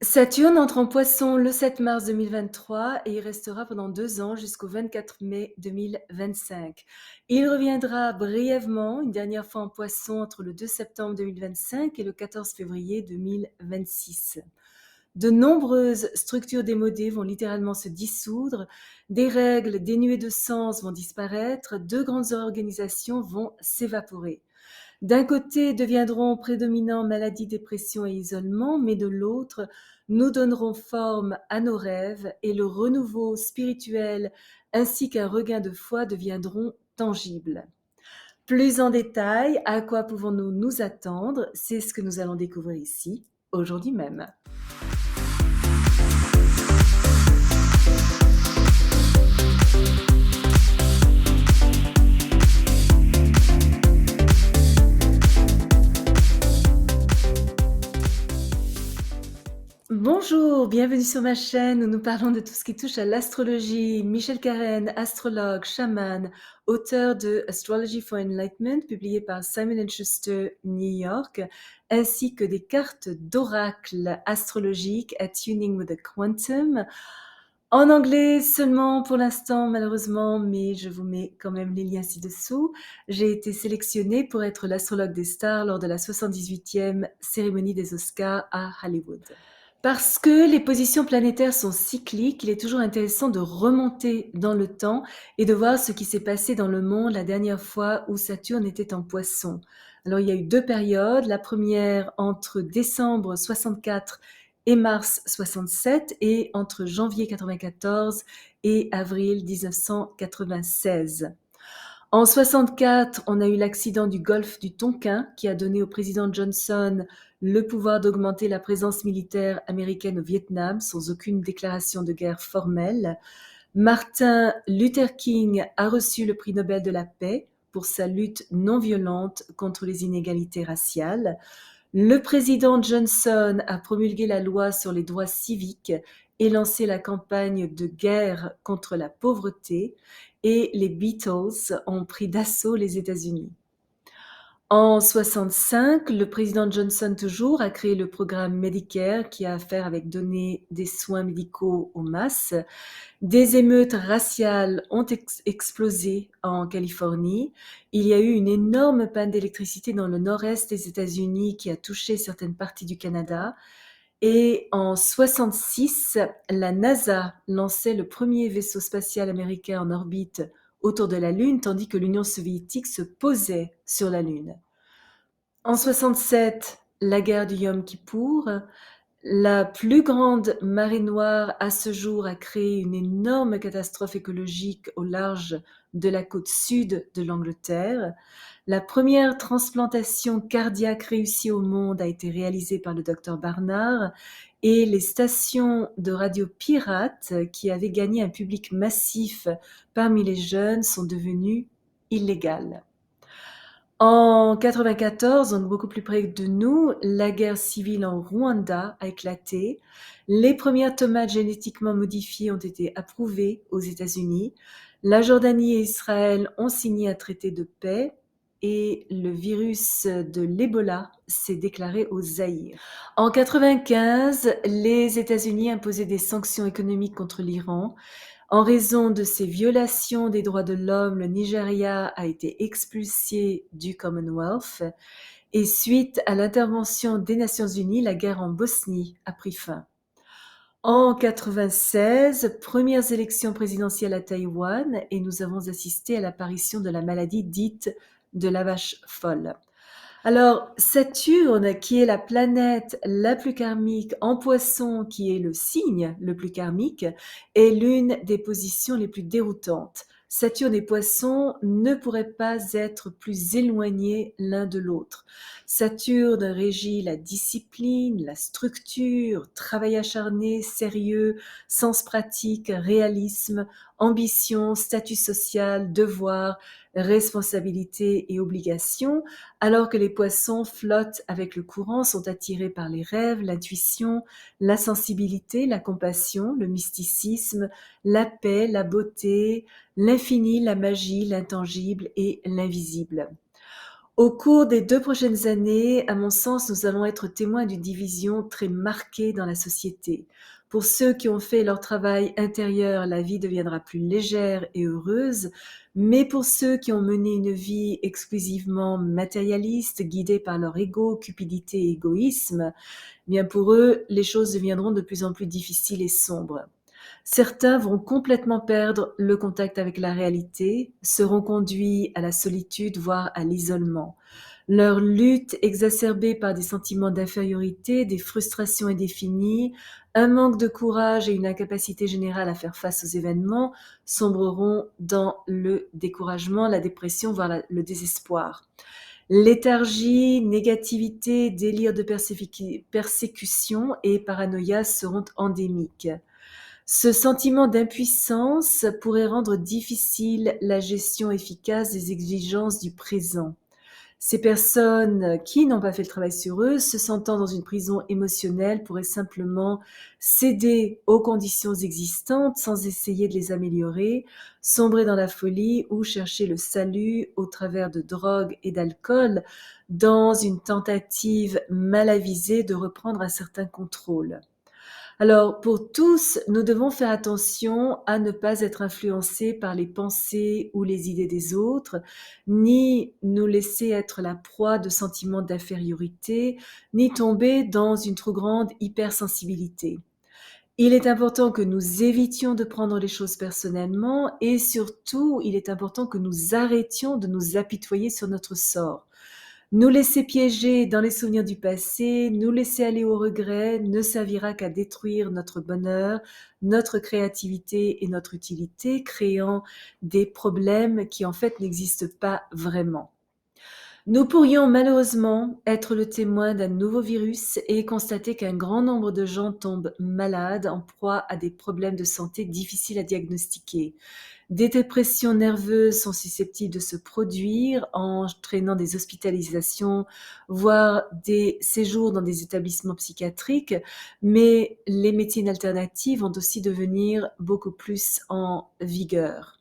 Saturne entre en Poisson le 7 mars 2023 et il restera pendant 2 ans jusqu'au 24 mai 2025. Il reviendra brièvement une dernière fois en Poisson entre le 2 septembre 2025 et le 14 février 2026. De nombreuses structures démodées vont littéralement se dissoudre, des règles dénuées de sens vont disparaître, de grandes organisations vont s'évaporer. D'un côté deviendront prédominants maladie, dépression et isolement, mais de l'autre, nous donnerons forme à nos rêves et le renouveau spirituel ainsi qu'un regain de foi deviendront tangibles. Plus en détail, à quoi pouvons-nous nous attendre? C'est ce que nous allons découvrir ici, aujourd'hui même. Bonjour, bienvenue sur ma chaîne où nous parlons de tout ce qui touche à l'astrologie. Michel Carène, astrologue, chaman, auteur de Astrology for Enlightenment, publié par Simon & Schuster, New York, ainsi que des cartes d'oracle astrologique Attuning with the Quantum. En anglais seulement pour l'instant, malheureusement, mais je vous mets quand même les liens ci-dessous. J'ai été sélectionnée pour être l'astrologue des stars lors de la 78e cérémonie des Oscars à Hollywood. Parce que les positions planétaires sont cycliques, il est toujours intéressant de remonter dans le temps et de voir ce qui s'est passé dans le monde la dernière fois où Saturne était en Poisson. Alors il y a eu 2 périodes, la première entre décembre 64 et mars 67 et entre janvier 94 et avril 1996. En 64, on a eu l'accident du golfe du Tonkin qui a donné au président Johnson le pouvoir d'augmenter la présence militaire américaine au Vietnam sans aucune déclaration de guerre formelle. Martin Luther King a reçu le prix Nobel de la paix pour sa lutte non violente contre les inégalités raciales. Le président Johnson a promulgué la loi sur les droits civiques et lancé la campagne de guerre contre la pauvreté, et les Beatles ont pris d'assaut les États-Unis. En 65, le président Johnson toujours a créé le programme Medicare qui a à faire avec donner des soins médicaux aux masses. Des émeutes raciales ont explosé en Californie. Il y a eu une énorme panne d'électricité dans le nord-est des États-Unis qui a touché certaines parties du Canada. Et en 66, la NASA lançait le premier vaisseau spatial américain en orbite autour de la Lune, tandis que l'Union soviétique se posait sur la Lune. En 67, la guerre du Yom Kippour. La plus grande marée noire à ce jour a créé une énorme catastrophe écologique au large de la côte sud de l'Angleterre. La première transplantation cardiaque réussie au monde a été réalisée par le docteur Barnard et les stations de radio pirates qui avaient gagné un public massif parmi les jeunes sont devenues illégales. En 94, donc beaucoup plus près de nous, la guerre civile en Rwanda a éclaté. Les premières tomates génétiquement modifiées ont été approuvées aux États-Unis. La Jordanie et Israël ont signé un traité de paix et le virus de l'Ebola s'est déclaré au Zaïre. En 95, les États-Unis imposaient des sanctions économiques contre l'Iran. En raison de ces violations des droits de l'homme, le Nigeria a été expulsé du Commonwealth et suite à l'intervention des Nations Unies, la guerre en Bosnie a pris fin. En 96, premières élections présidentielles à Taïwan et nous avons assisté à l'apparition de la maladie dite de la vache folle. Alors, Saturne, qui est la planète la plus karmique en Poisson, qui est le signe le plus karmique, est l'une des positions les plus déroutantes. Saturne et Poisson ne pourraient pas être plus éloignés l'un de l'autre. Saturne régit la discipline, la structure, travail acharné, sérieux, sens pratique, réalisme, ambition, statut social, devoir, responsabilité et obligation, alors que les poissons flottent avec le courant, sont attirés par les rêves, l'intuition, la sensibilité, la compassion, le mysticisme, la paix, la beauté, l'infini, la magie, l'intangible et l'invisible. Au cours des 2 prochaines années, à mon sens, nous allons être témoins d'une division très marquée dans la société. Pour ceux qui ont fait leur travail intérieur, la vie deviendra plus légère et heureuse, mais pour ceux qui ont mené une vie exclusivement matérialiste, guidée par leur ego, cupidité et égoïsme, bien pour eux, les choses deviendront de plus en plus difficiles et sombres. Certains vont complètement perdre le contact avec la réalité, seront conduits à la solitude, voire à l'isolement. Leur lutte, exacerbée par des sentiments d'infériorité, des frustrations indéfinies, un manque de courage et une incapacité générale à faire face aux événements, sombreront dans le découragement, la dépression, voire le désespoir. Léthargie, négativité, délire de persécution et paranoïa seront endémiques. Ce sentiment d'impuissance pourrait rendre difficile la gestion efficace des exigences du présent. Ces personnes qui n'ont pas fait le travail sur eux, se sentant dans une prison émotionnelle, pourraient simplement céder aux conditions existantes sans essayer de les améliorer, sombrer dans la folie ou chercher le salut au travers de drogue et d'alcool dans une tentative mal avisée de reprendre un certain contrôle. Alors, pour tous, nous devons faire attention à ne pas être influencés par les pensées ou les idées des autres, ni nous laisser être la proie de sentiments d'infériorité, ni tomber dans une trop grande hypersensibilité. Il est important que nous évitions de prendre les choses personnellement et surtout, il est important que nous arrêtions de nous apitoyer sur notre sort. Nous laisser piéger dans les souvenirs du passé, nous laisser aller au regret ne servira qu'à détruire notre bonheur, notre créativité et notre utilité, créant des problèmes qui en fait n'existent pas vraiment. Nous pourrions malheureusement être le témoin d'un nouveau virus et constater qu'un grand nombre de gens tombent malades en proie à des problèmes de santé difficiles à diagnostiquer. Des dépressions nerveuses sont susceptibles de se produire, entraînant des hospitalisations, voire des séjours dans des établissements psychiatriques, mais les médecines alternatives vont aussi devenir beaucoup plus en vigueur.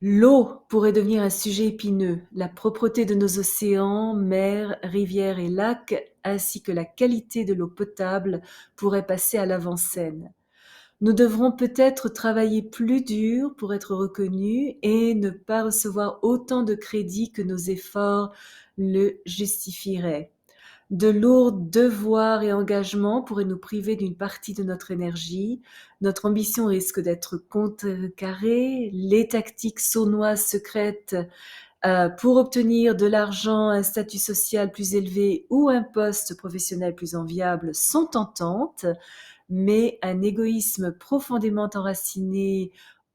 L'eau pourrait devenir un sujet épineux. La propreté de nos océans, mers, rivières et lacs, ainsi que la qualité de l'eau potable pourrait passer à l'avant-scène. Nous devrons peut-être travailler plus dur pour être reconnus et ne pas recevoir autant de crédit que nos efforts le justifieraient. De lourds devoirs et engagements pourraient nous priver d'une partie de notre énergie. Notre ambition risque d'être contrecarrée. Les tactiques sournoises secrètes pour obtenir de l'argent, un statut social plus élevé ou un poste professionnel plus enviable sont tentantes, mais un égoïsme profondément enraciné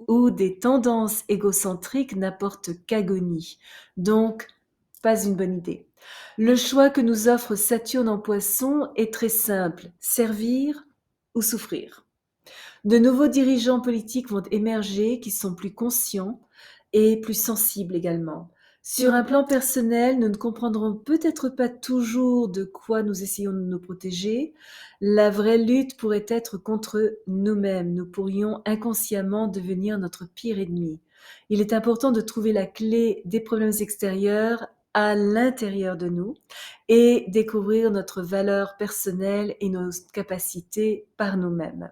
ou des tendances égocentriques n'apportent qu'agonie. Donc, pas une bonne idée. Le choix que nous offre Saturne en Poisson est très simple, servir ou souffrir. De nouveaux dirigeants politiques vont émerger qui sont plus conscients et plus sensibles également. Sur un plan personnel, nous ne comprendrons peut-être pas toujours de quoi nous essayons de nous protéger. La vraie lutte pourrait être contre nous-mêmes. Nous pourrions inconsciemment devenir notre pire ennemi. Il est important de trouver la clé des problèmes extérieurs à l'intérieur de nous et découvrir notre valeur personnelle et nos capacités par nous-mêmes.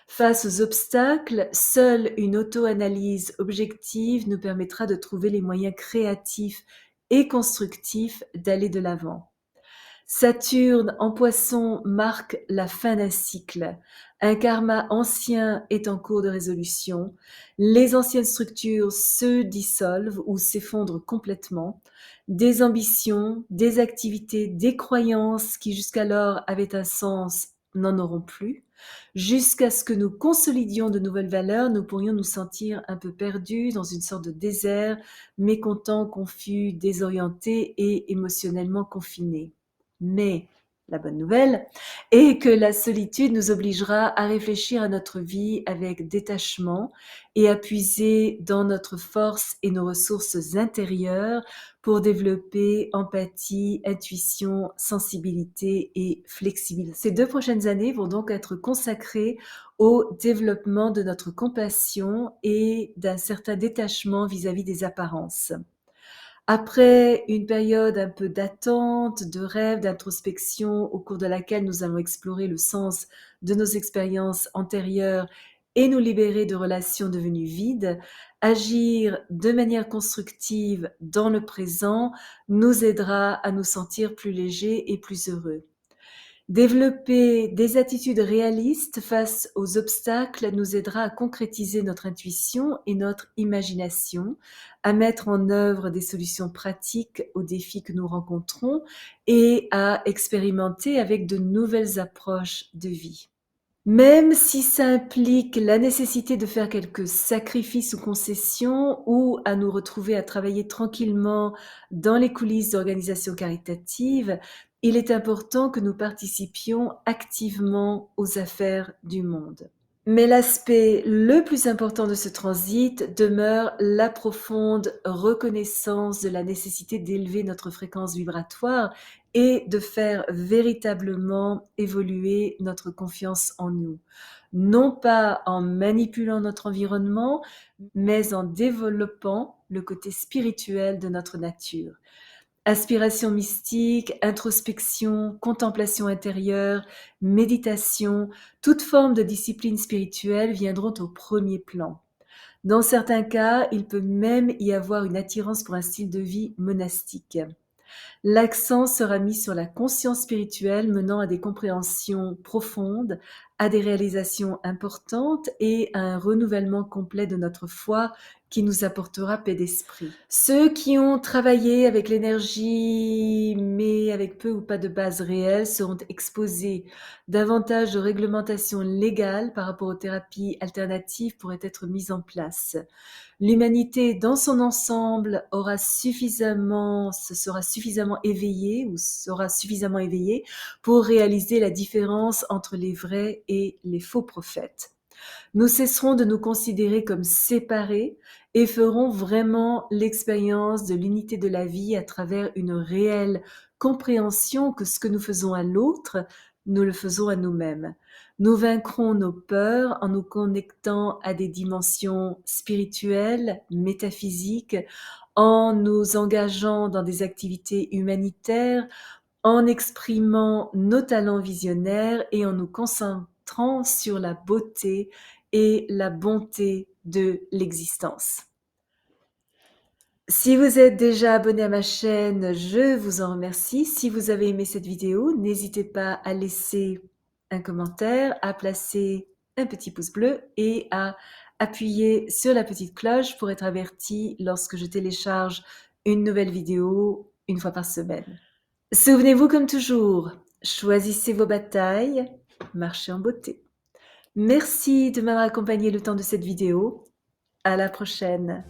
Face aux obstacles, seule une auto-analyse objective nous permettra de trouver les moyens créatifs et constructifs d'aller de l'avant. Saturne en Poisson marque la fin d'un cycle. Un karma ancien est en cours de résolution. Les anciennes structures se dissolvent ou s'effondrent complètement. Des ambitions, des activités, des croyances qui jusqu'alors avaient un sens n'en auront plus. Jusqu'à ce que nous consolidions de nouvelles valeurs, nous pourrions nous sentir un peu perdus dans une sorte de désert, mécontents, confus, désorientés et émotionnellement confinés. Mais la bonne nouvelle est que la solitude nous obligera à réfléchir à notre vie avec détachement et à puiser dans notre force et nos ressources intérieures pour développer empathie, intuition, sensibilité et flexibilité. Ces 2 prochaines années vont donc être consacrées au développement de notre compassion et d'un certain détachement vis-à-vis des apparences. Après une période un peu d'attente, de rêve, d'introspection, au cours de laquelle nous allons explorer le sens de nos expériences antérieures et nous libérer de relations devenues vides, agir de manière constructive dans le présent nous aidera à nous sentir plus légers et plus heureux. Développer des attitudes réalistes face aux obstacles nous aidera à concrétiser notre intuition et notre imagination, à mettre en œuvre des solutions pratiques aux défis que nous rencontrons et à expérimenter avec de nouvelles approches de vie. Même si ça implique la nécessité de faire quelques sacrifices ou concessions ou à nous retrouver à travailler tranquillement dans les coulisses d'organisations caritatives, il est important que nous participions activement aux affaires du monde. Mais l'aspect le plus important de ce transit demeure la profonde reconnaissance de la nécessité d'élever notre fréquence vibratoire et de faire véritablement évoluer notre confiance en nous. Non pas en manipulant notre environnement, mais en développant le côté spirituel de notre nature. Aspiration mystique, introspection, contemplation intérieure, méditation, toute forme de discipline spirituelle viendront au premier plan. Dans certains cas, il peut même y avoir une attirance pour un style de vie monastique. L'accent sera mis sur la conscience spirituelle menant à des compréhensions profondes, à des réalisations importantes et à un renouvellement complet de notre foi qui nous apportera paix d'esprit. Ceux qui ont travaillé avec l'énergie mais avec peu ou pas de base réelle seront exposés. Davantage de réglementations légales par rapport aux thérapies alternatives pourraient être mises en place. L'humanité dans son ensemble se sera suffisamment éveillée ou sera suffisamment éveillée pour réaliser la différence entre les vrais et les faux prophètes. Nous cesserons de nous considérer comme séparés et ferons vraiment l'expérience de l'unité de la vie à travers une réelle compréhension que ce que nous faisons à l'autre, nous le faisons à nous-mêmes. Nous vaincrons nos peurs en nous connectant à des dimensions spirituelles, métaphysiques, en nous engageant dans des activités humanitaires, en exprimant nos talents visionnaires et en nous concentrant sur la beauté et la bonté de l'existence. Si vous êtes déjà abonné à ma chaîne, je vous en remercie. Si vous avez aimé cette vidéo, n'hésitez pas à laisser un commentaire, à placer un petit pouce bleu et à appuyer sur la petite cloche pour être averti lorsque je télécharge une nouvelle vidéo une fois par semaine. Souvenez-vous comme toujours, choisissez vos batailles, marchez en beauté. Merci de m'avoir accompagné le temps de cette vidéo. À la prochaine.